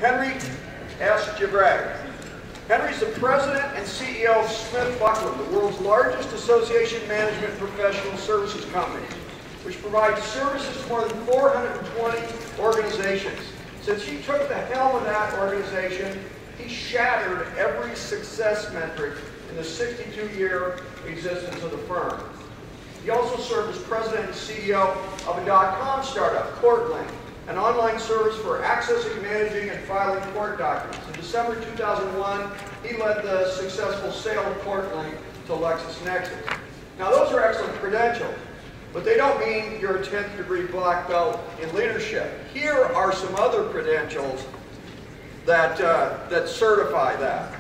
Henry S. Givray. Henry's the president and CEO of Smith Buckland, the world's largest association management professional services company, which provides services to more than 420 organizations. Since he took the helm of that organization, he shattered every success metric in the 62-year existence of the firm. He also served as president and CEO of a .com startup, CourtLink, an online service for accessing, managing, and filing court documents. In December 2001, he led the successful sale of CourtLink to LexisNexis. Now, those are excellent credentials, but they don't mean you're a 10th degree black belt in leadership. Here are some other credentials that, that certify that.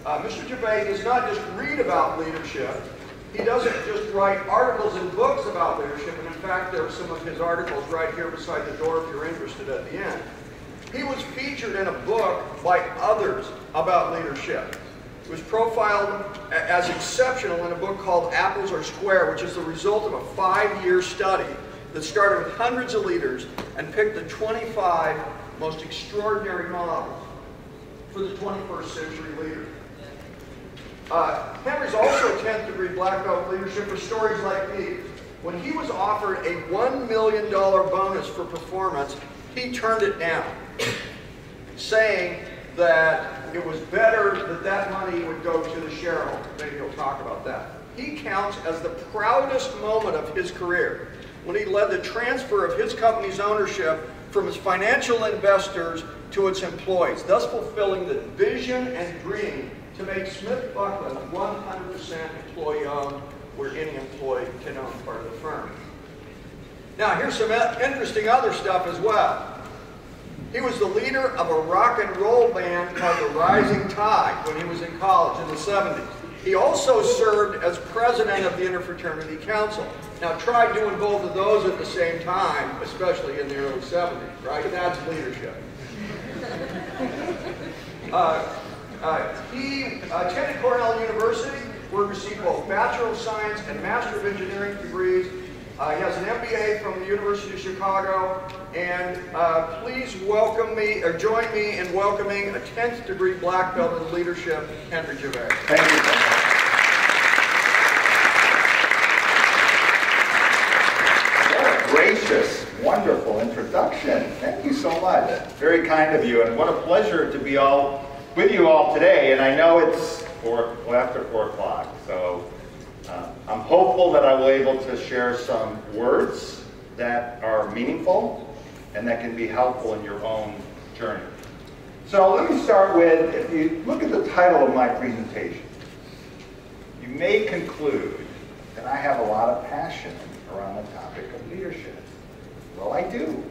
Mr. Givray does not just read about leadership. He doesn't just write articles and books about leadership, and in fact, there are some of his articles right here beside the door if you're interested at the end. He was featured in a book by others about leadership. It was profiled as exceptional in a book called Apples Are Square, which is the result of a 5-year study that started with hundreds of leaders and picked the 25 most extraordinary models for the 21st century leader. Henry's also a 10th degree black belt in leadership for stories like these. When he was offered a $1 million bonus for performance, he turned it down, saying that it was better that that money would go to the shareholder. Maybe he'll talk about that. He counts as the proudest moment of his career when he led the transfer of his company's ownership from its financial investors to its employees, thus fulfilling the vision and dream to make Smith Buckland 100% employee-owned, where any employee can own part of the firm. Now, here's some interesting other stuff as well. He was the leader of a rock and roll band called the Rising Tide when he was in college in the 70s. He also served as president of the Interfraternity Council. Now, try doing both of those at the same time, especially in the early 70s, right? That's leadership. He attended Cornell University, where he received both Bachelor of Science and Master of Engineering degrees. He has an MBA from the University of Chicago, and please welcome me, or join me in welcoming a 10th degree black belt in leadership, Henry Givray. Thank you. What a gracious, wonderful introduction. Thank you so much. Very kind of you, and what a pleasure to be with you all today. And I know it's after 4 o'clock, so I'm hopeful that I will be able to share some words that are meaningful and that can be helpful in your own journey. So let me start with, if you look at the title of my presentation, you may conclude that I have a lot of passion around the topic of leadership. Well, I do.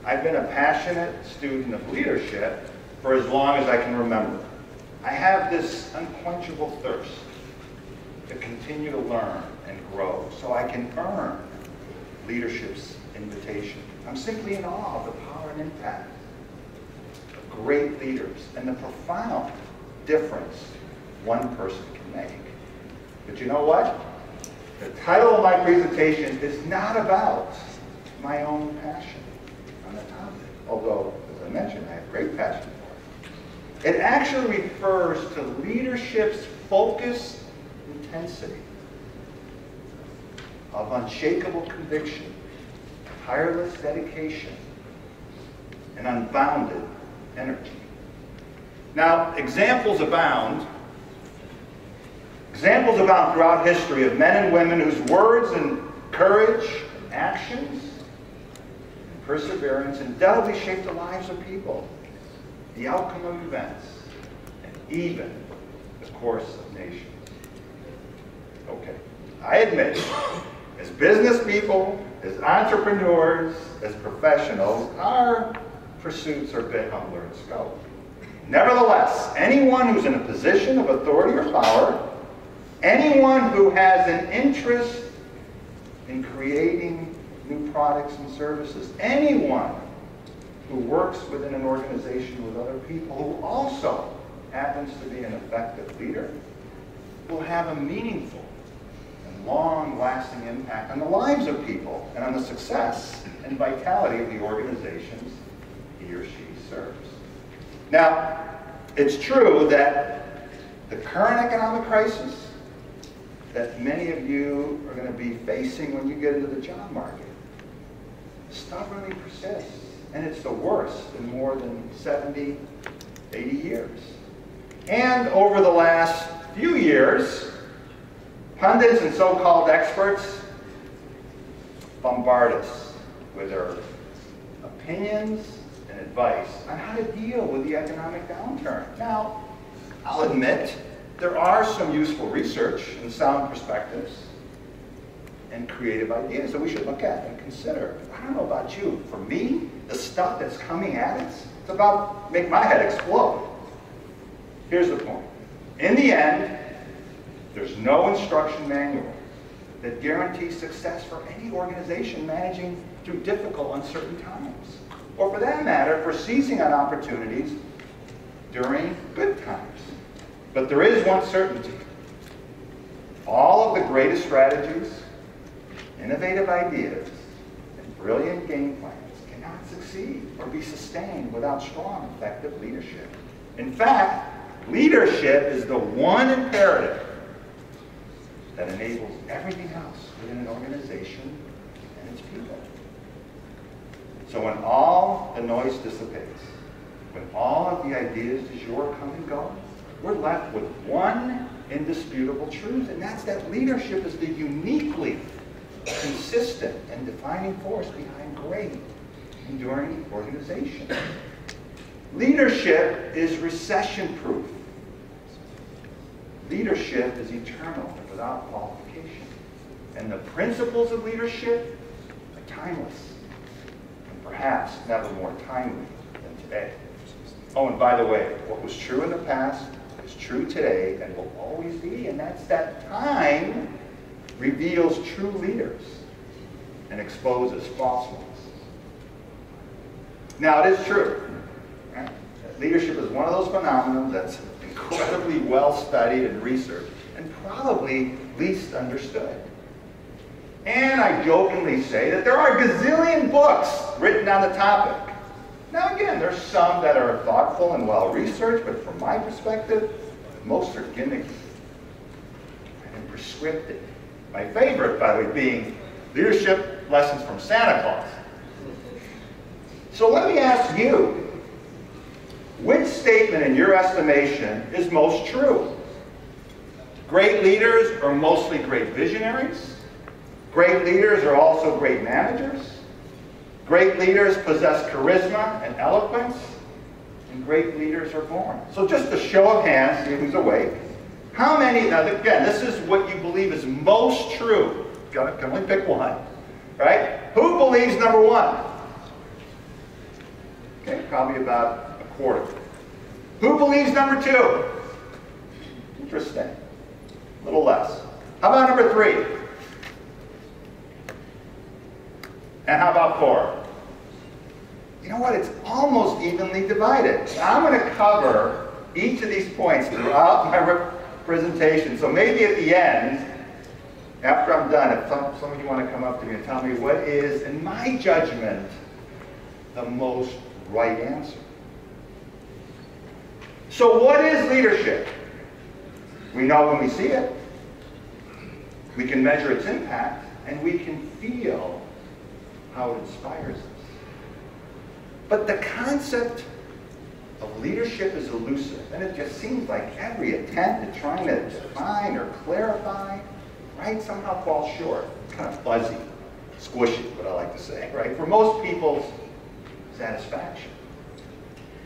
I've been a passionate student of leadership for as long as I can remember. I have this unquenchable thirst to continue to learn and grow so I can earn leadership's invitation. I'm simply in awe of the power and impact of great leaders and the profound difference one person can make. But you know what? The title of my presentation is not about my own passion on the topic, although, as I mentioned, I have great passion for it. It actually refers to leadership's focus, intensity of unshakable conviction, tireless dedication, and unbounded energy. Now, examples abound throughout history of men and women whose words and courage, and actions, and perseverance indelibly shaped the lives of people, the outcome of events, and even the course of nations. Okay, I admit, as business people, as entrepreneurs, as professionals, our pursuits are a bit humbler in scope. Nevertheless, anyone who's in a position of authority or power, anyone who has an interest in creating new products and services, anyone who works within an organization with other people who also happens to be an effective leader, will have a meaningful and long-lasting impact on the lives of people and on the success and vitality of the organizations he or she serves. Now, it's true that the current economic crisis that many of you are going to be facing when you get into the job market stubbornly persists, and it's the worst in more than 70, 80 years. And over the last few years, pundits and so-called experts bombard us with their opinions and advice on how to deal with the economic downturn. Now, I'll admit there are some useful research and sound perspectives and creative ideas that we should look at and consider. I don't know about you. For me, the stuff that's coming at us, it's about to make my head explode. Here's the point. In the end, there's no instruction manual that guarantees success for any organization managing through difficult, uncertain times. Or for that matter, for seizing on opportunities during good times. But there is one certainty. All of the greatest strategies, innovative ideas, and brilliant game plans cannot succeed or be sustained without strong, effective leadership. In fact, leadership is the one imperative that enables everything else within an organization and its people. So when all the noise dissipates, when all of the ideas du jour come and go, we're left with one indisputable truth, and that's that leadership is the uniquely consistent and defining force behind great, enduring organization. Leadership is recession-proof. Leadership is eternal and without qualification. And the principles of leadership are timeless, and perhaps never more timely than today. Oh, and by the way, what was true in the past is true today and will always be, and that's that time reveals true leaders and exposes false ones. Now, it is true, right, that leadership is one of those phenomena that's incredibly well studied and researched and probably least understood. And I jokingly say that there are a gazillion books written on the topic. Now again, there's some that are thoughtful and well researched, but from my perspective, most are gimmicky and prescriptive. My favorite, by the way, being Leadership Lessons from Santa Claus. So let me ask you, which statement in your estimation is most true? Great leaders are mostly great visionaries. Great leaders are also great managers. Great leaders possess charisma and eloquence. And great leaders are born. So just a show of hands, see who's awake. How many, now again, this is what you believe is most true. You can only pick one, right? Who believes number one? Okay, probably about a quarter. Who believes number two? Interesting. A little less. How about number three? And how about four? You know what? It's almost evenly divided. I'm going to cover each of these points throughout my presentation. So maybe at the end, after I'm done, if some of you want to come up to me and tell me what is, in my judgment, the most right answer. So what is leadership? We know when we see it. We can measure its impact, and we can feel how it inspires us. But the concept of leadership is elusive, and it just seems like every attempt at trying to define or clarify, right, somehow falls short. It's kind of fuzzy, squishy, what I like to say, right, for most people's satisfaction.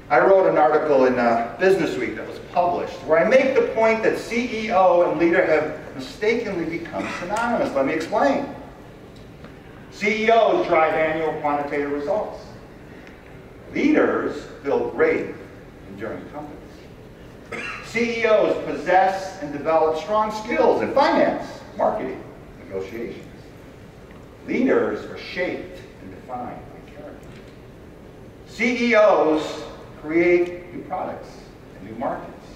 I wrote an article in Business Week that was published where I make the point that CEO and leader have mistakenly become synonymous. Let me explain. CEOs drive annual quantitative results. Leaders build great, enduring companies. CEOs possess and develop strong skills in finance, marketing, negotiations. Leaders are shaped and defined by character. CEOs create new products and new markets.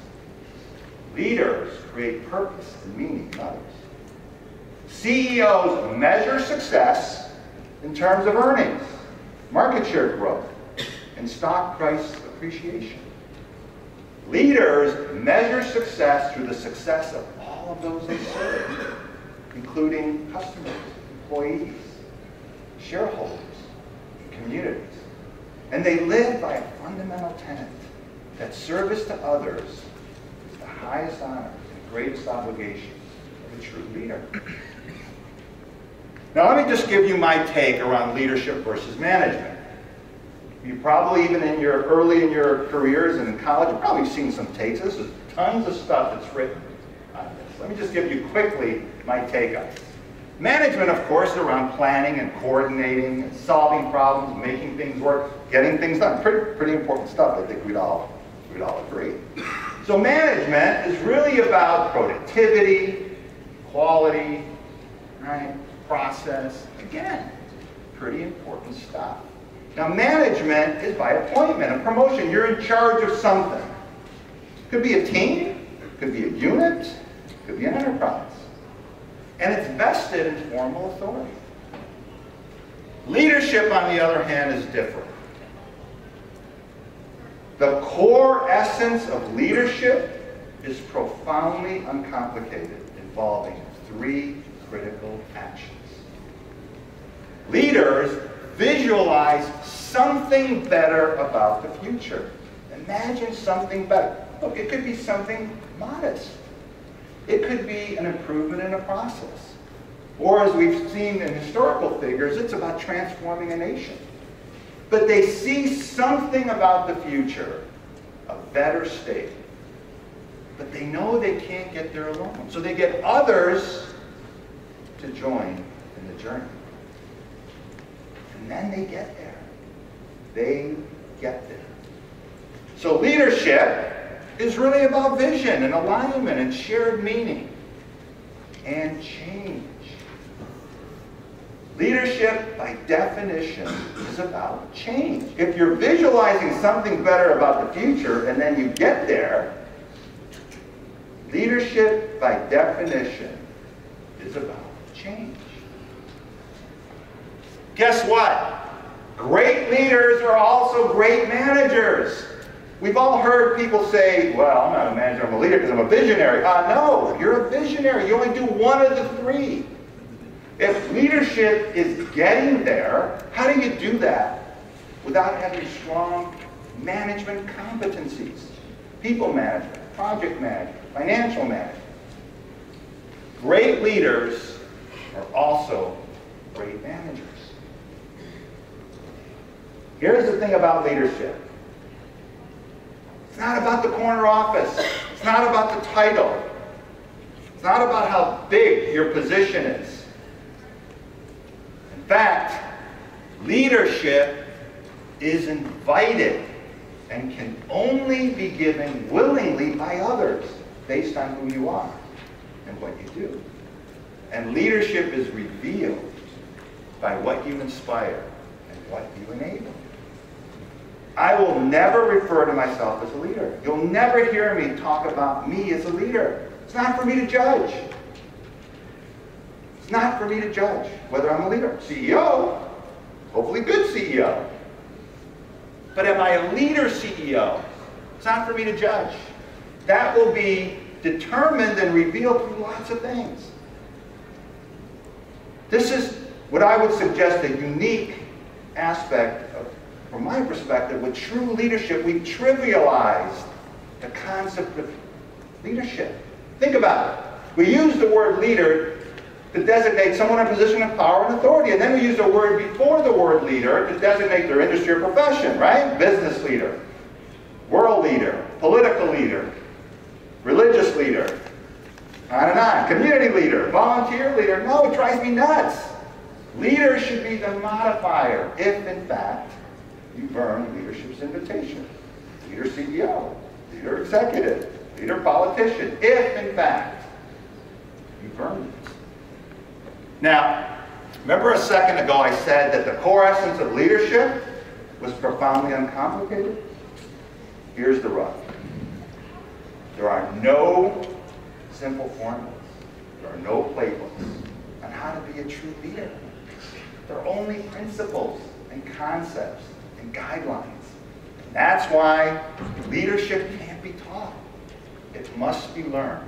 Leaders create purpose and meaning in others. CEOs measure success in terms of earnings, market share growth, and stock price appreciation. Leaders measure success through the success of all of those they serve, including customers, employees, shareholders, communities. And they live by a fundamental tenet that service to others is the highest honor and greatest obligation of a true leader. Now let me just give you my take around leadership versus management. You probably, even early in your careers and in college, you've probably seen some takes. There's tons of stuff that's written on this. Let me just give you quickly my take on this. Management, of course, is around planning and coordinating, and solving problems, making things work, getting things done. Pretty important stuff. I think we'd all agree. So management is really about productivity, quality, right? Process. Again, pretty important stuff. Now management is by appointment, a promotion. You're in charge of something. It could be a team, it could be a unit, it could be an enterprise. And it's vested in formal authority. Leadership, on the other hand, is different. The core essence of leadership is profoundly uncomplicated, involving 3 critical actions. Leaders visualize something better about the future. Imagine something better. Look, it could be something modest. It could be an improvement in a process. Or as we've seen in historical figures, it's about transforming a nation. But they see something about the future, a better state. But they know they can't get there alone. So they get others to join in the journey. And then they get there. They get there. So leadership is really about vision and alignment and shared meaning and change. Leadership, by definition, is about change. If you're visualizing something better about the future and then you get there, leadership, by definition, is about change. Guess what? Great leaders are also great managers. We've all heard people say, well, I'm not a manager, I'm a leader because I'm a visionary. No, you're a visionary. You only do one of the 3. If leadership is getting there, how do you do that without having strong management competencies? People management, project management, financial management. Great leaders are also great managers. Here's the thing about leadership. It's not about the corner office. It's not about the title. It's not about how big your position is. In fact, leadership is invited and can only be given willingly by others based on who you are and what you do. And leadership is revealed by what you inspire and what you enable. I will never refer to myself as a leader. You'll never hear me talk about me as a leader. It's not for me to judge. It's not for me to judge whether I'm a leader. CEO, hopefully good CEO. But am I a leader CEO? It's not for me to judge. That will be determined and revealed through lots of things. This is what I would suggest a unique aspect of, from my perspective, with true leadership. We've trivialized the concept of leadership. Think about it. We use the word leader to designate someone in a position of power and authority, and then we use a word before the word leader to designate their industry or profession, right? Business leader, world leader, political leader, religious leader, on and on. Community leader, volunteer leader. No, it drives me nuts. Leader should be the modifier if, in fact, you've earned leadership's invitation. Leader CEO, leader executive, leader politician, if, in fact, you've earned it. Now, remember a second ago I said that the core essence of leadership was profoundly uncomplicated? Here's the rub. There are no simple formulas. There are no playbooks on how to be a true leader. There are only principles and concepts and guidelines. And that's why leadership can't be taught. must be learned.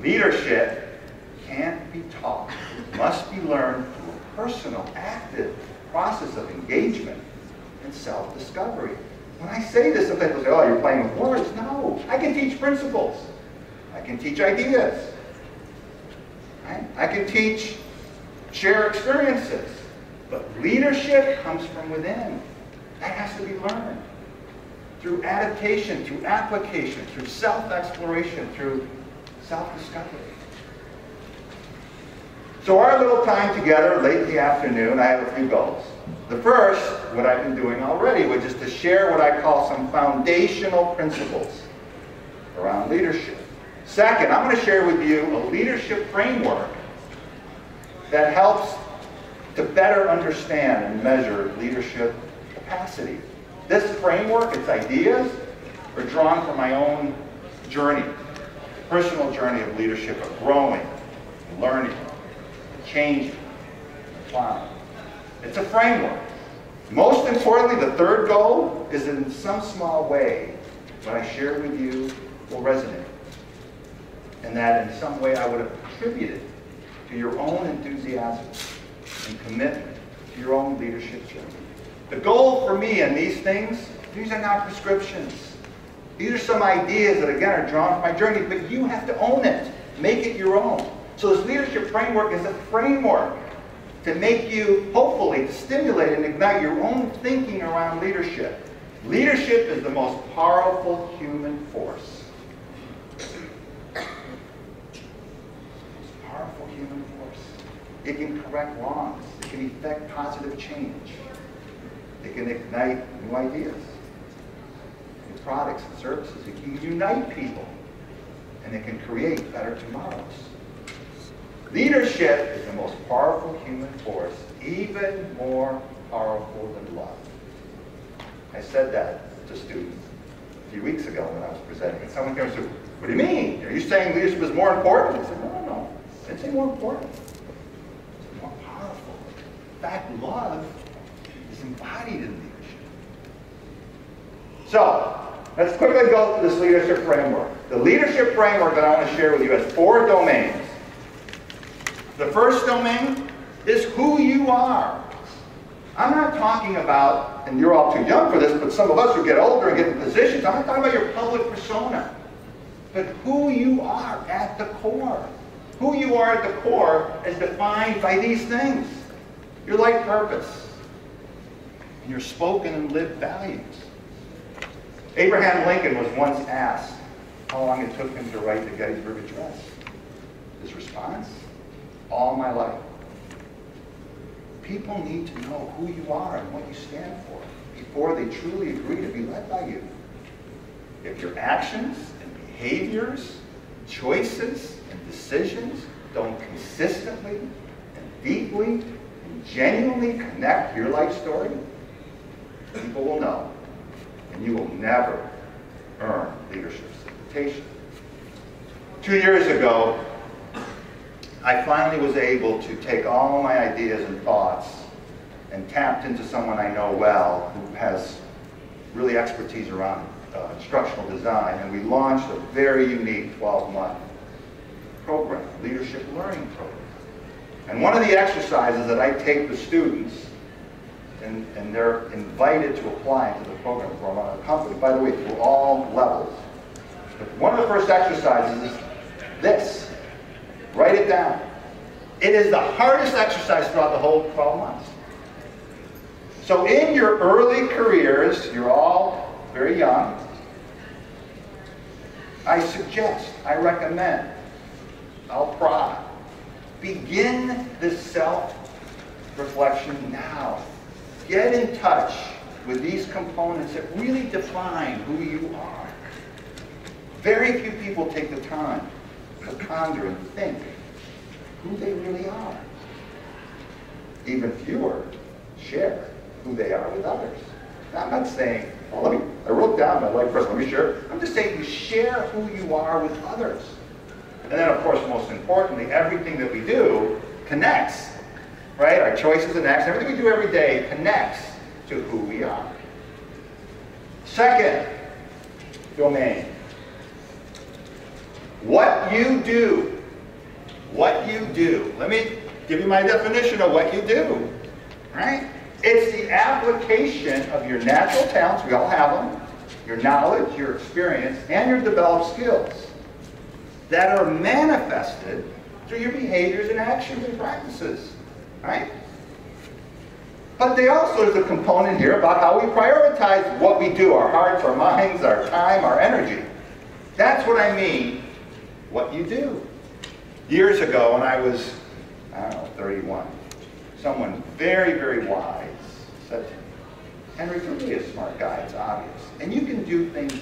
Leadership can't be taught. It must be learned through a personal, active process of engagement and self-discovery. When I say this, sometimes people say, oh, you're playing with words. No, I can teach principles. I can teach ideas. Right? I can teach, share experiences. But leadership comes from within. That has to be learned. Through adaptation, through application, through self-exploration, through self-discovery. So our little time together late in the afternoon, I have a few goals. The first, what I've been doing already, which is to share what I call some foundational principles around leadership. Second, I'm going to share with you a leadership framework that helps to better understand and measure leadership capacity. This framework, its ideas, are drawn from my own journey, personal journey of leadership, of growing, learning, changing, applying. It's a framework. Most importantly, the third goal is that in some small way, what I share with you will resonate. And that in some way I would have contributed to your own enthusiasm and commitment to your own leadership journey. The goal for me in these things, these are not prescriptions. These are some ideas that, again, are drawn from my journey, but you have to own it. Make it your own. So this leadership framework is a framework to make you, hopefully, to stimulate and ignite your own thinking around leadership. Leadership is the most powerful human force. Powerful human force. It can correct wrongs. It can effect positive change. It can ignite new ideas, new products and services. It can unite people, and it can create better tomorrows. Leadership is the most powerful human force, even more powerful than love. I said that to students a few weeks ago when I was presenting, and someone came and said, what do you mean? Are you saying leadership is more important? I said, no. I didn't say more important. It's more powerful. In fact, love is embodied in leadership. So, let's quickly go through this leadership framework. The leadership framework that I want to share with you has 4 domains. The first domain is who you are. I'm not talking about, and you're all too young for this, but some of us who get older and get in positions, I'm not talking about your public persona, but who you are at the core. Who you are at the core is defined by these things. Your life purpose, and your spoken and lived values. Abraham Lincoln was once asked how long it took him to write the Gettysburg Address. His response? All my life. People need to know who you are and what you stand for before they truly agree to be led by you. If your actions and behaviors, choices and decisions don't consistently and deeply and genuinely connect your life story, people will know, and you will never earn leadership's invitation. 2 years ago, I finally was able to take all my ideas and thoughts and tapped into someone I know well who has really expertise around instructional design, and we launched a very unique 12-month program, leadership learning program. And one of the exercises that I take the students, and they're invited to apply into the program from our company, by the way, through all levels. But one of the first exercises is this. Write it down. It is the hardest exercise throughout the whole 12 months. So in your early careers, you're all very young, I suggest, I recommend, I'll prod, begin this self-reflection now. Get in touch with these components that really define who you are. Very few people take the time to ponder and think who they really are. Even fewer share who they are with others. Now, I'm not saying, oh, I wrote down my life first, let me share. I'm just saying you share who you are with others. And then, of course, most importantly, everything that we do connects, right? Our choices and actions, everything we do every day connects to who we are. Second domain. What you do. What you do. Let me give you my definition of what you do. Right? It's the application of your natural talents, we all have them, your knowledge, your experience, and your developed skills that are manifested through your behaviors and actions and practices. Right? But they also, there's a component here about how we prioritize what we do, our hearts, our minds, our time, our energy. That's what I mean, what you do. Years ago, when I was, I don't know, 31, someone very, very wise said to me, Henry, you're really a smart guy, it's obvious. And you can do things,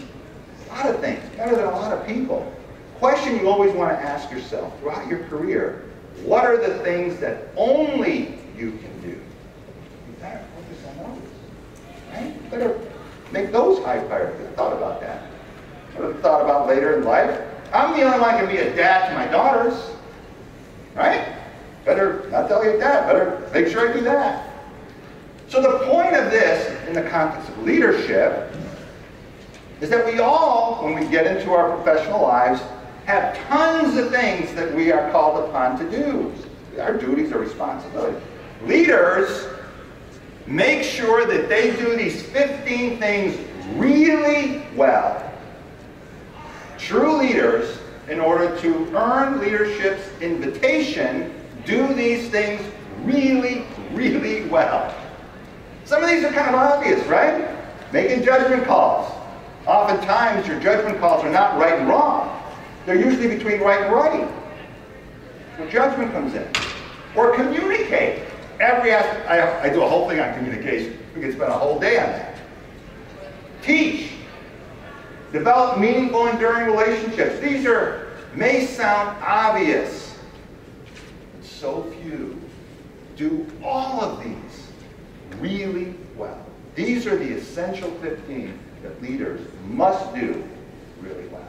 a lot of things, better than a lot of people. Question you always want to ask yourself throughout your career, what are the things that only you can do? You better focus on those, right? You better make those high priority. I thought about that. I thought about later in life. I'm the only one that can be a dad to my daughters, right? Better not tell your dad, better make sure I do that. So the point of this, in the context of leadership, is that we all, when we get into our professional lives, have tons of things that we are called upon to do. Our duties or responsibilities. Leaders make sure that they do these 15 things really well. True leaders, in order to earn leadership's invitation, do these things really, really well. Some of these are kind of obvious, right? Making judgment calls. Oftentimes, your judgment calls are not right and wrong. They're usually between right and right. So judgment comes in. Or communicate. Every aspect, I do a whole thing on communication. We could spend a whole day on that. Teach. Develop meaningful, enduring relationships. These may sound obvious, but so few do all of these really well. These are the essential 15 that leaders must do really well.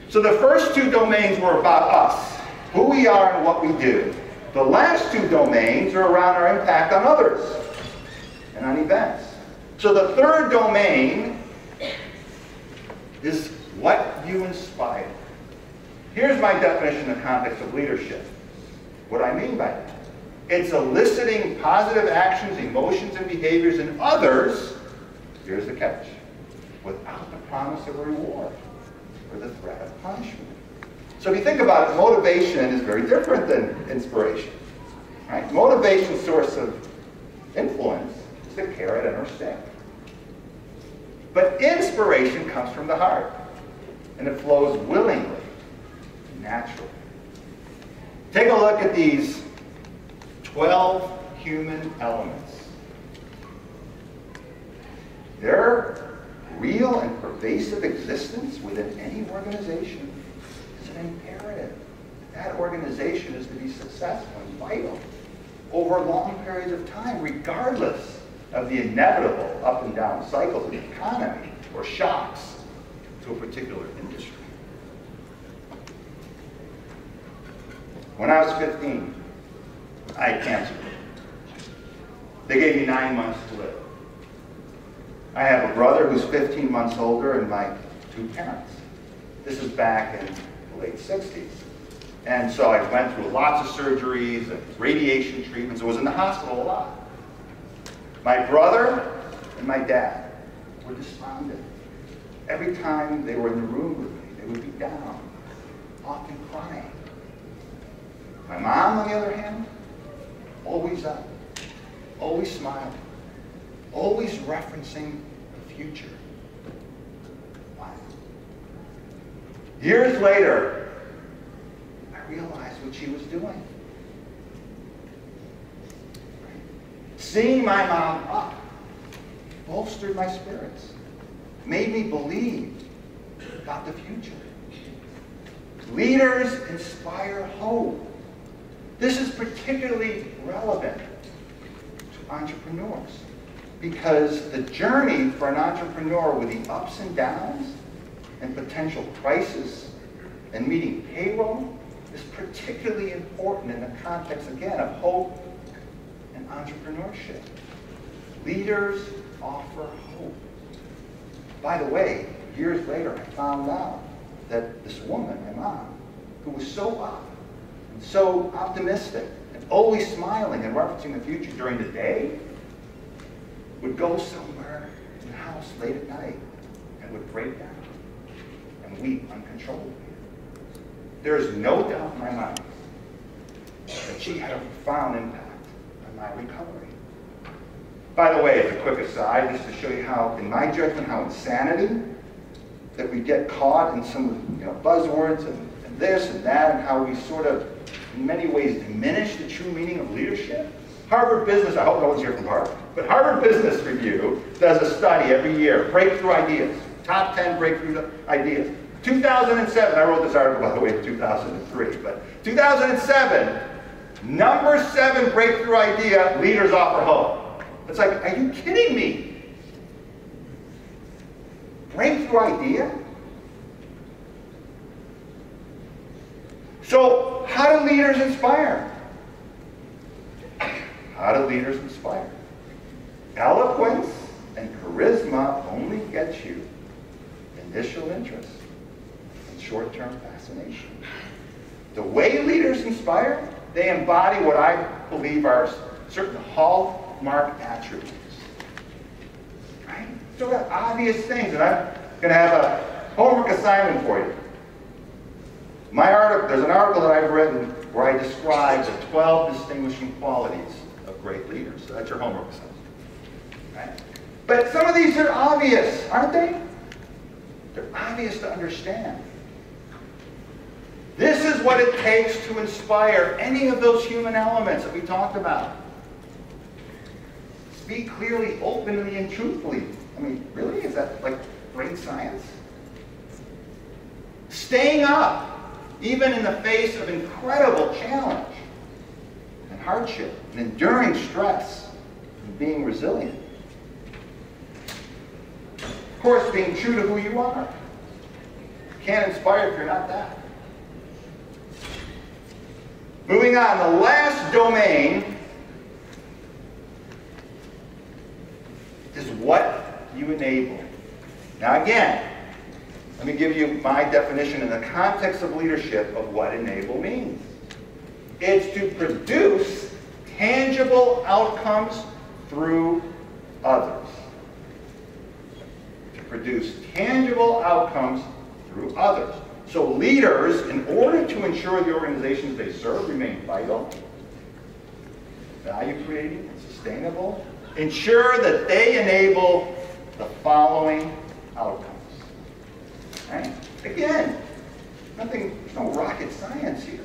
So the first two domains were about us, who we are and what we do. The last two domains are around our impact on others and on events. So the third domain is what you inspire. Here's my definition in the context of leadership. What I mean by that. It's eliciting positive actions, emotions, and behaviors in others, here's the catch, without the promise of a reward or the threat of punishment. So if you think about it, motivation is very different than inspiration. Right? Motivation's source of influence is the carrot and our stick. But inspiration comes from the heart, and it flows willingly, naturally. Take a look at these 12 human elements. Their real and pervasive existence within any organization is an imperative. That organization is to be successful and vital over long periods of time, regardless of the inevitable up and down cycles of the economy or shocks to a particular industry. When I was 15, I had cancer. They gave me 9 months to live. I have a brother who's 15 months older and my two parents. This is back in the late 60s. And so I went through lots of surgeries and radiation treatments. I was in the hospital a lot. My brother and my dad were despondent. Every time they were in the room with me, they would be down, often crying. My mom, on the other hand, always up, always smiling, always referencing the future. Wow. Years later, I realized what she was doing. Seeing my mom up bolstered my spirits, made me believe about the future. Leaders inspire hope. This is particularly relevant to entrepreneurs because the journey for an entrepreneur with the ups and downs and potential crisis and meeting payroll is particularly important in the context, again, of hope and entrepreneurship. Leaders offer hope. By the way, years later I found out that this woman, my mom, who was so up and so optimistic and always smiling and referencing the future during the day, would go somewhere in the house late at night and would break down and weep uncontrollably. There is no doubt in my mind that she had a profound impact on my recovery. By the way, as a quick aside, just to show you how, in my judgment, how insanity that we get caught in some buzzwords and this and that, and how we sort of, in many ways, diminish the true meaning of leadership. Harvard Business, I hope no one's here from Harvard, but Harvard Business Review does a study every year, breakthrough ideas, top 10 breakthrough ideas. 2007, I wrote this article, by the way, in 2003, but 2007, number 7 breakthrough idea, leaders offer hope. It's like, are you kidding me? Breakthrough idea? So, how do leaders inspire? How do leaders inspire? Eloquence and charisma only get you initial interest and short-term fascination. The way leaders inspire, they embody what I believe are certain hallmark attributes. Right? So they're obvious things, and I'm going to have a homework assignment for you. My article, there's an article that I've written where I describe the 12 distinguishing qualities of great leaders. So that's your homework assignment. Right? But some of these are obvious, aren't they? They're obvious to understand. This is what it takes to inspire any of those human elements that we talked about. Speak clearly, openly, and truthfully. I mean, really? Is that like brain science? Staying up, even in the face of incredible challenge and hardship, and enduring stress, and being resilient. Of course, being true to who you are. You can't inspire if you're not that. Moving on, the last domain is what you enable. Now again, let me give you my definition in the context of leadership of what enable means. It's to produce tangible outcomes through others. To produce tangible outcomes through others. So leaders, in order to ensure the organizations they serve remain vital, value creating, and sustainable, ensure that they enable the following outcomes. Right? Again, there's no rocket science here.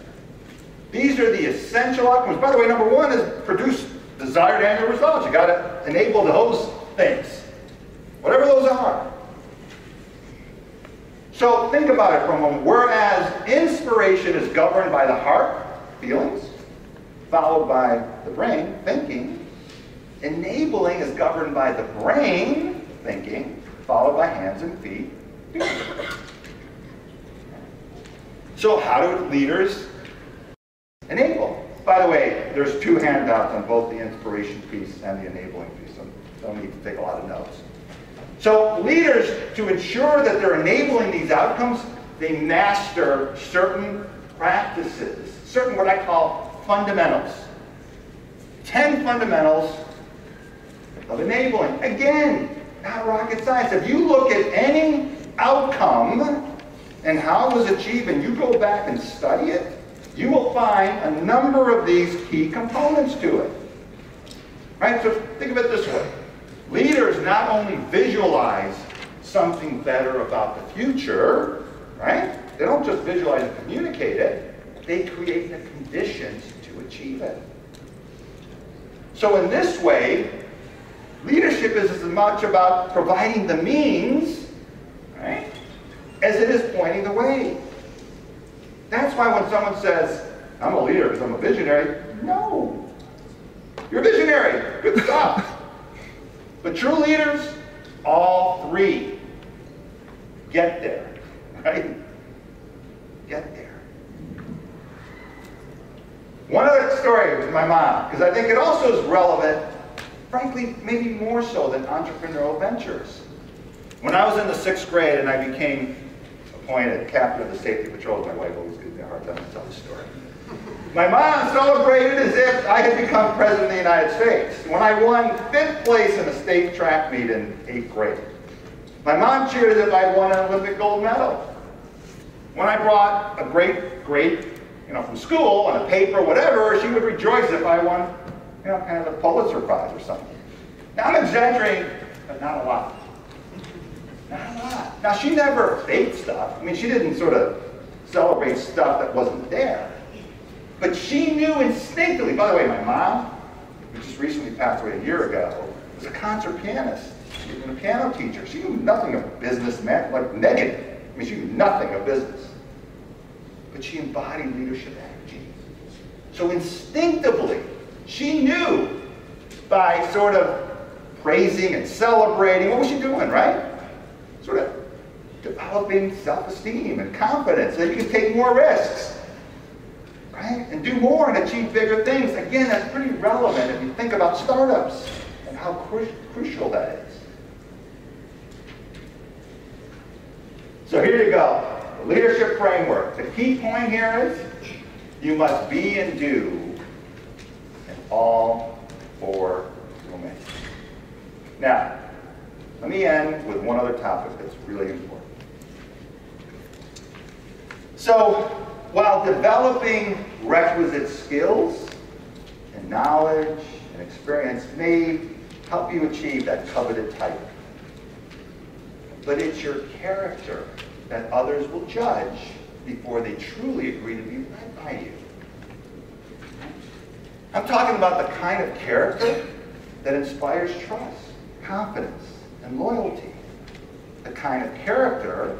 These are the essential outcomes. By the way, number 1 is produce desired annual results. You got to enable those things, whatever those are. So think about it for a moment. Whereas inspiration is governed by the heart, feelings, followed by the brain, thinking, enabling is governed by the brain, thinking, followed by hands and feet, doing. So how do leaders enable? By the way, there's 2 handouts on both the inspiration piece and the enabling piece, so don't need to take a lot of notes. So leaders, to ensure that they're enabling these outcomes, they master certain practices, certain what I call fundamentals. 10 fundamentals of enabling. Again, not rocket science. If you look at any outcome and how it was achieved and you go back and study it, you will find a number of these key components to it. Right? So think of it this way. Leaders not only visualize something better about the future, right? They don't just visualize and communicate it, they create the conditions to achieve it. So in this way, leadership is as much about providing the means, right, as it is pointing the way. That's why when someone says, I'm a leader because I'm a visionary, no. You're a visionary, good stuff. But true leaders, all 3 get there, right? Get there. One other story with my mom, because I think it also is relevant, frankly, maybe more so than entrepreneurial ventures. When I was in the 6th grade and I became appointed captain of the safety patrols. My wife always gives me a hard time to tell the story. My mom celebrated as if I had become president of the United States when I won 5th place in a state track meet in 8th grade. My mom cheered as if I won an Olympic gold medal. When I brought a great grade, from school on a paper, whatever, she would rejoice if I won, kind of a Pulitzer Prize or something. Now I'm exaggerating, but not a lot. Not a lot. Now she never faked stuff. I mean, she didn't sort of celebrate stuff that wasn't there. But she knew instinctively. By the way, my mom, who just recently passed away a year ago, was a concert pianist. She was a piano teacher. She knew nothing of business, like negative. I mean, she knew nothing of business. But she embodied leadership energy. So instinctively, she knew by sort of praising and celebrating, what was she doing, right? Sort of developing self-esteem and confidence so you can take more risks. Right? And do more and achieve bigger things. Again, that's pretty relevant if you think about startups and how crucial that is. So here you go. The leadership framework. The key point here is you must be and do in all 4 domains. Now, let me end with one other topic that's really important. So, while developing requisite skills and knowledge and experience may help you achieve that coveted title, but it's your character that others will judge before they truly agree to be led by you. I'm talking about the kind of character that inspires trust, confidence, and loyalty. The kind of character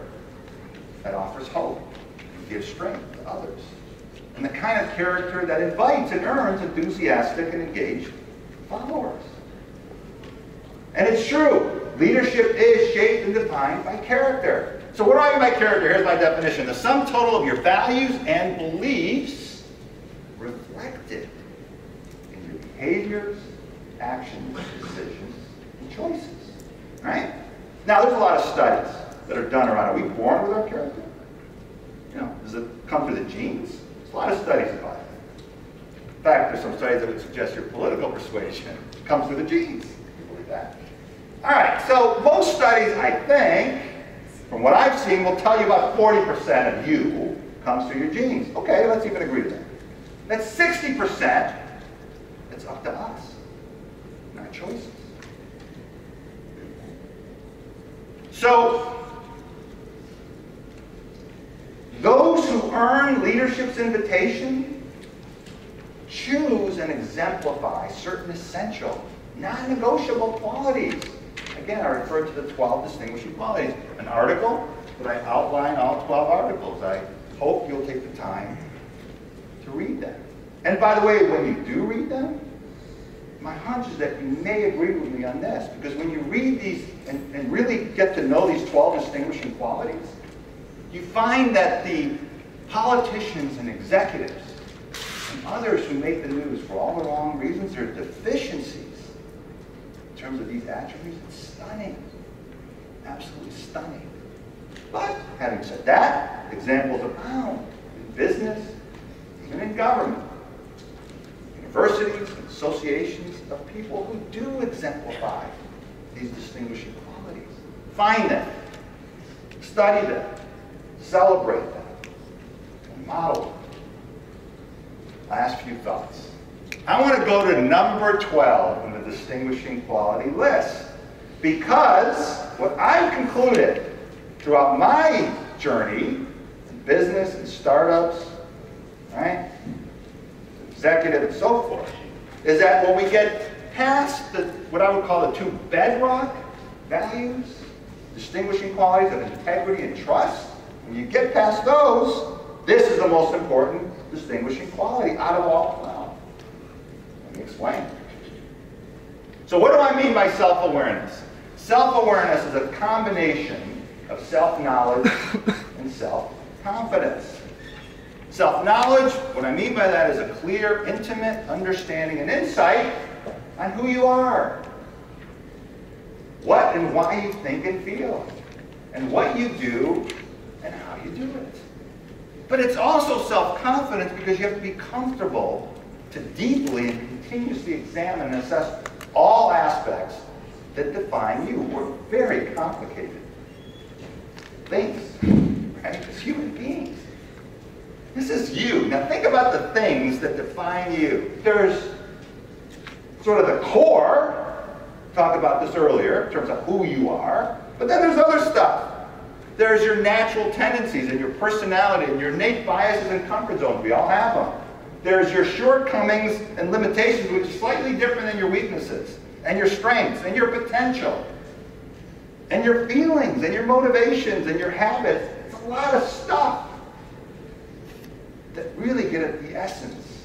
that offers hope and gives strength to others. And the kind of character that invites and earns enthusiastic and engaged followers. And it's true, leadership is shaped and defined by character. So what do I mean by character? Here's my definition. The sum total of your values and beliefs reflected in your behaviors, actions, decisions, and choices. Right? Now, there's a lot of studies that are done around, are we born with our character? Does it come through the genes? There's a lot of studies about it. In fact, there's some studies that would suggest your political persuasion comes through the genes. You believe that? All right, so most studies, I think, from what I've seen, will tell you about 40% of you comes through your genes. Okay, let's even agree to that. That's 60%. It's up to us and our choices. So, those who earn leadership's invitation choose and exemplify certain essential, non-negotiable qualities. Again, I refer to the 12 distinguishing qualities. An article, but I outline all 12 articles. I hope you'll take the time to read them. And by the way, when you do read them, my hunch is that you may agree with me on this, because when you read these and really get to know these 12 distinguishing qualities, you find that the politicians and executives and others who make the news for all the wrong reasons, their deficiencies in terms of these attributes, it's stunning. Absolutely stunning. But having said that, examples abound in business, even in government, universities, and associations of people who do exemplify these distinguishing qualities. Find them, study them, celebrate them, and model them. Last few thoughts. I want to go to number 12 in the distinguishing quality list, because what I've concluded throughout my journey in business and startups, right, executive and so forth, is that when we get past what I would call the 2 bedrock values, distinguishing qualities of integrity and trust, when you get past those, this is the most important distinguishing quality out of all 12. Let me explain. So what do I mean by self-awareness? Self-awareness is a combination of self-knowledge and self-confidence. Self-knowledge, what I mean by that is a clear, intimate understanding and insight on who you are, what and why you think and feel, and what you do and how you do it. But it's also self-confidence because you have to be comfortable to deeply and continuously examine and assess all aspects that define you. We're very complicated things, right? As human beings. This is you. Now think about the things that define you. There's sort of the core. Talked about this earlier in terms of who you are. But then there's other stuff. There's your natural tendencies and your personality and your innate biases and comfort zones. We all have them. There's your shortcomings and limitations, which is slightly different than your weaknesses, and your strengths and your potential, and your feelings and your motivations and your habits. It's a lot of stuff that really get at the essence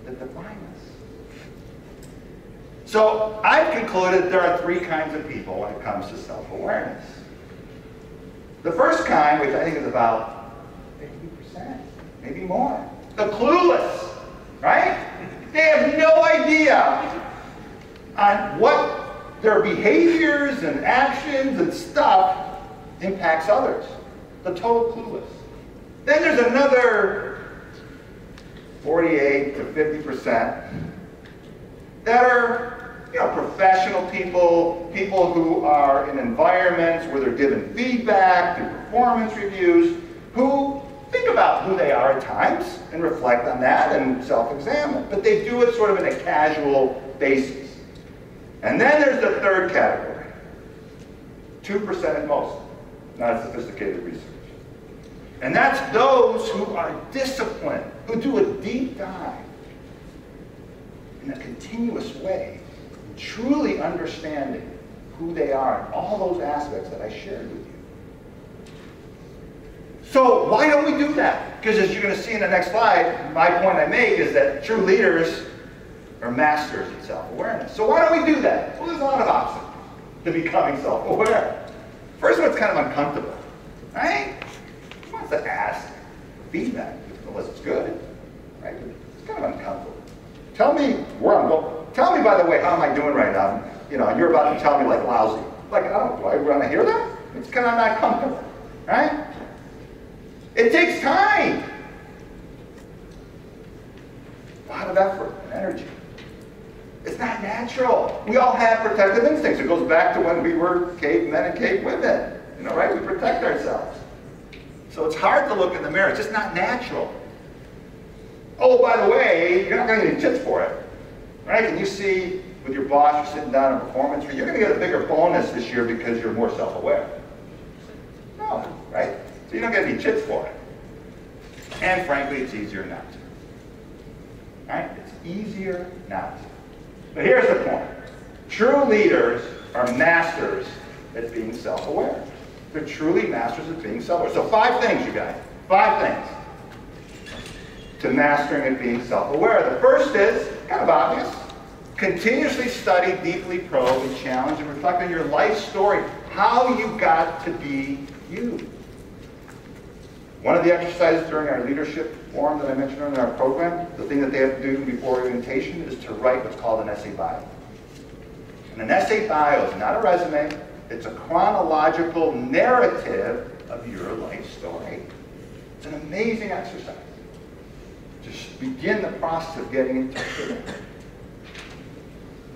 that define us. So I've concluded there are three kinds of people when it comes to self-awareness. The first kind, which I think is about 50%, maybe more, the clueless, right? They have no idea on what their behaviors and actions and stuff impacts others. The total clueless. Then there's another 48 to 50% that are professional people, people who are in environments where they're given feedback through performance reviews, who think about who they are at times and reflect on that and self-examine. But they do it sort of in a casual basis. And then there's the third category, 2% at most, not sophisticated research. And that's those who are disciplined, who do a deep dive in a continuous way, truly understanding who they are and all those aspects that I shared with you. So why don't we do that? Because as you're going to see in the next slide, my point I make is that true leaders are masters in self-awareness. So why don't we do that? Well, there's a lot of obstacles to becoming self-aware. First one, it's kind of uncomfortable, right? Who wants to ask feedback unless it's good, right? It's kind of uncomfortable. Tell me where I'm going. Tell me, by the way, how am I doing right now? And you're about to tell me like lousy. Like, do I want to hear that? It's kind of not comfortable, right? It takes time. A lot of effort and energy. It's not natural. We all have protective instincts. It goes back to when we were cavemen and cavewomen, right? We protect ourselves. So it's hard to look in the mirror. It's just not natural. Oh, by the way, you're not going to get any tips for it. Right? And you see with your boss, you're sitting down in a performance review, you're going to get a bigger bonus this year because you're more self-aware. No, right? So you don't get any chits for it. And frankly, it's easier not to. Right? It's easier not to. But here's the point. True leaders are masters at being self-aware. They're truly masters at being self-aware. So 5 things, you guys. 5 things to mastering at being self-aware. The first is, kind of obvious, continuously study, deeply probe, and challenge, and reflect on your life story, how you got to be you. One of the exercises during our leadership forum that I mentioned in our program, the thing that they have to do before orientation is to write what's called an essay bio. And an essay bio is not a resume, it's a chronological narrative of your life story. It's an amazing exercise. Just begin the process of getting in touch with it.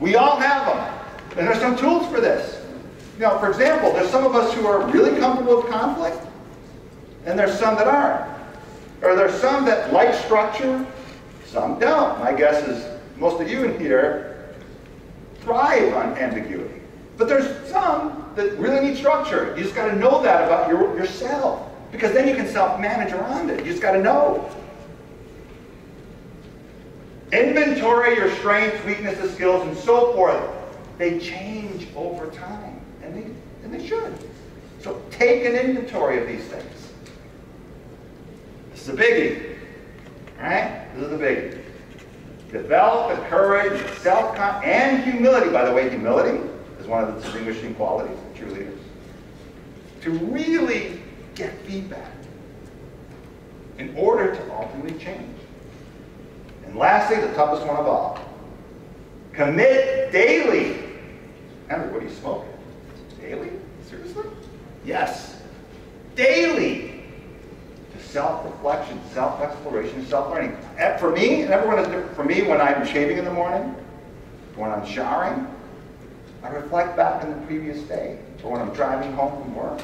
We all have them. And there's some tools for this. For example, there's some of us who are really comfortable with conflict, and there's some that aren't. Or there's some that like structure, some don't. My guess is most of you in here thrive on ambiguity. But there's some that really need structure. You just got to know that about yourself, because then you can self-manage around it. You just got to know. Inventory your strengths, weaknesses, skills, and so forth. They change over time, and they should. So take an inventory of these things. This is a biggie, right? This is a biggie. Develop the courage, self-confidence, and humility. By the way, humility is one of the distinguishing qualities of true leaders. To really get feedback in order to ultimately change. And lastly, the toughest one of all, commit daily. Everybody smoking. Daily? Seriously? Yes. Daily self-reflection, self-exploration, self-learning. For me, and everyone is different. For me, when I'm shaving in the morning, when I'm showering, I reflect back on the previous day, or when I'm driving home from work.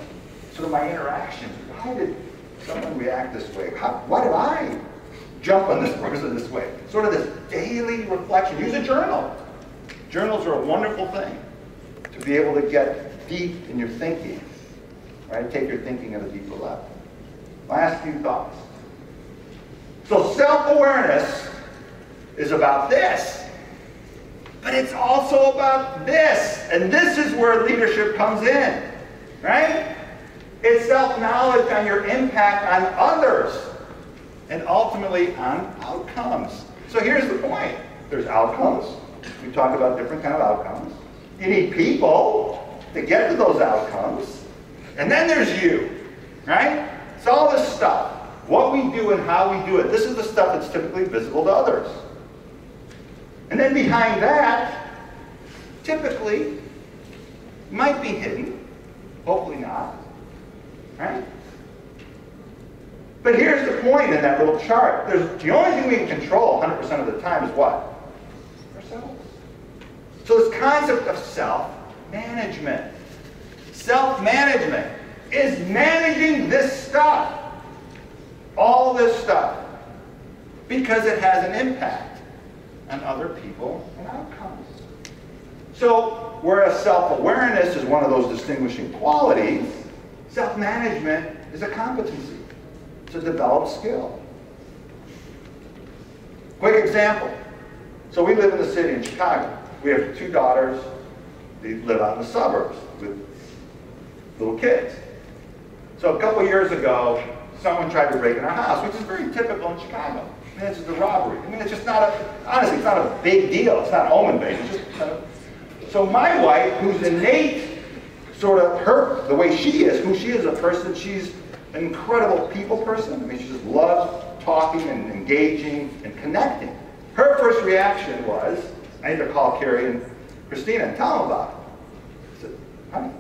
Sort of my interactions. Why did someone react this way? Why did I jump on this person this way? Sort of this daily reflection. Use a journal. Journals are a wonderful thing to be able to get deep in your thinking, right? Take your thinking at a deeper level. Last few thoughts. So self-awareness is about this, but it's also about this. And this is where leadership comes in, right? It's self-knowledge on your impact on others and ultimately on outcomes. So here's the point. There's outcomes. We talk about different kind of outcomes. You need people to get to those outcomes. And then there's you, right? It's all this stuff. What we do and how we do it. This is the stuff that's typically visible to others. And then behind that, typically, might be hidden. Hopefully not. Right? But here's the point in that little chart. The only thing we can control 100% of the time is what? Ourselves. So this concept of self-management. Self-management is managing this stuff. All this stuff. Because it has an impact on other people and outcomes. So, whereas self-awareness is one of those distinguishing qualities, self-management is a competency. It's a developed skill. Quick example. So we live in the city in Chicago. We have 2 daughters. They live out in the suburbs with little kids. So a couple years ago, someone tried to break in our house, which is very typical in Chicago. I mean, it's just a robbery. I mean, it's just not honestly, it's not a big deal. It's not omen-based. It's just kind of. So my wife, who's innate, sort of the way she is, who she is as a person, she's an incredible people person. I mean, she just loves talking and engaging and connecting. Her first reaction was, I need to call Carrie and Christina and tell them about it. I said, honey,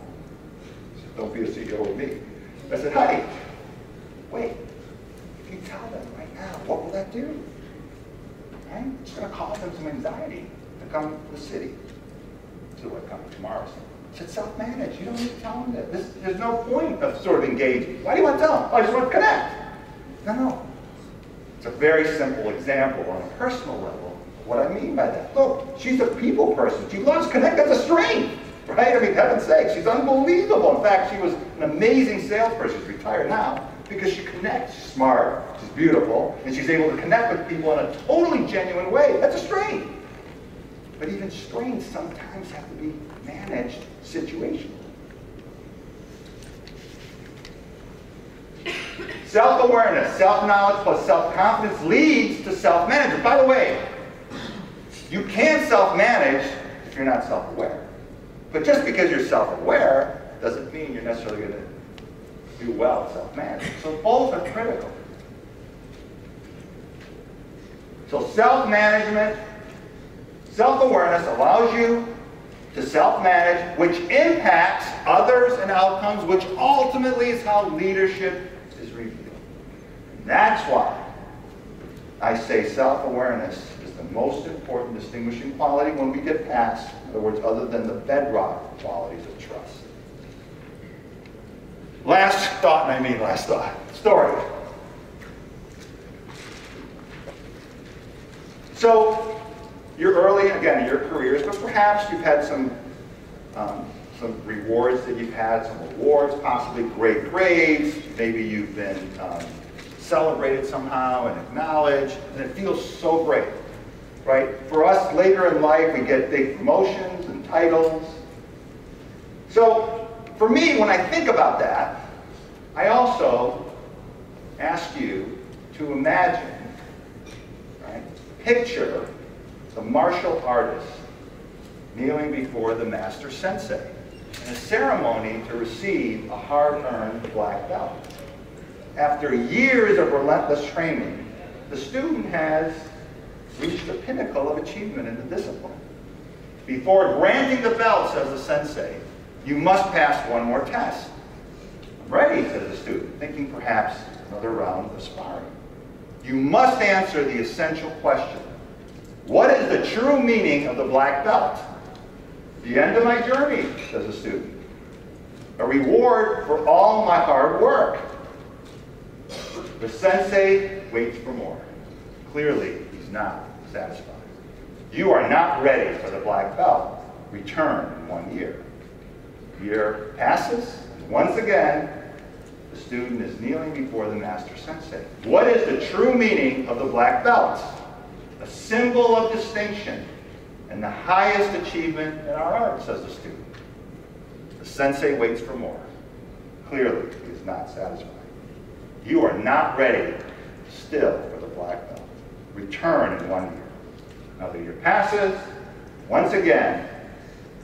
don't be a CEO with me. I said, honey, wait, if you tell them right now, what will that do? Right? It's going to cause them some anxiety to come to the city. So what, come tomorrow? I said, self-manage. You don't need to tell them that. There's no point of sort of engaging. Why do you want to tell them? Oh, I just want to connect. No. It's a very simple example on a personal level of what I mean by that. Look, she's a people person. She loves connect. That's a strength, right? I mean, heaven's sake, she's unbelievable. In fact, she was an amazing salesperson. She's retired now because she connects. She's smart, she's beautiful, and she's able to connect with people in a totally genuine way. That's a strength. But even strengths sometimes have to be managed situationally. Self-awareness, self-knowledge plus self-confidence leads to self-management. By the way, you can self-manage if you're not self-aware. But just because you're self-aware doesn't mean you're necessarily going to do well at self-management. So both are critical. So self-management, self-awareness allows you to self-manage, which impacts others and outcomes, which ultimately is how leadership is revealed. And that's why I say self-awareness is the most important distinguishing quality when we get past, in other words, other than the bedrock qualities of trust. Last thought. Story. So, you're early, again, in your careers, but perhaps you've had some rewards that you've had, some awards, possibly great grades. Maybe you've been celebrated somehow and acknowledged, and it feels so great, right? For us, later in life, we get big promotions and titles. So, for me, when I think about that, I also ask you to imagine, right? Picture the martial artist kneeling before the master sensei in a ceremony to receive a hard-earned black belt. After years of relentless training, the student has reached the pinnacle of achievement in the discipline. Before granting the belt, says the sensei, you must pass one more test. I'm ready, says the student, thinking taking perhaps another round of sparring. You must answer the essential question. What is the true meaning of the black belt? The end of my journey, says a student. A reward for all my hard work. The sensei waits for more. Clearly, he's not satisfied. You are not ready for the black belt. Return in 1 year. Year passes, and once again, the student is kneeling before the master sensei. What is the true meaning of the black belt? A symbol of distinction and the highest achievement in our art, says the student. The sensei waits for more. Clearly, he is not satisfied. You are not ready still for the black belt. Return in 1 year. Another year passes. Once again,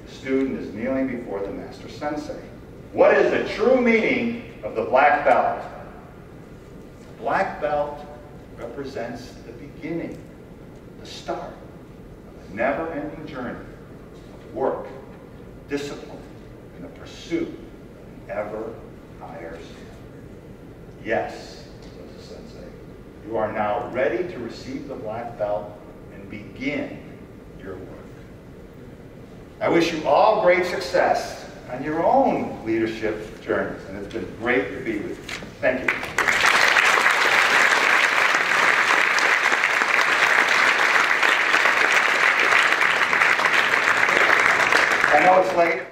the student is kneeling before the master sensei. What is the true meaning of the black belt? The black belt represents the beginning, the start of a never-ending journey of work, discipline, and the pursuit of an ever higher standard. Yes, says the sensei, you are now ready to receive the black belt and begin your work. I wish you all great success on your own leadership journeys, and it's been great to be with you. Thank you. I know it's late.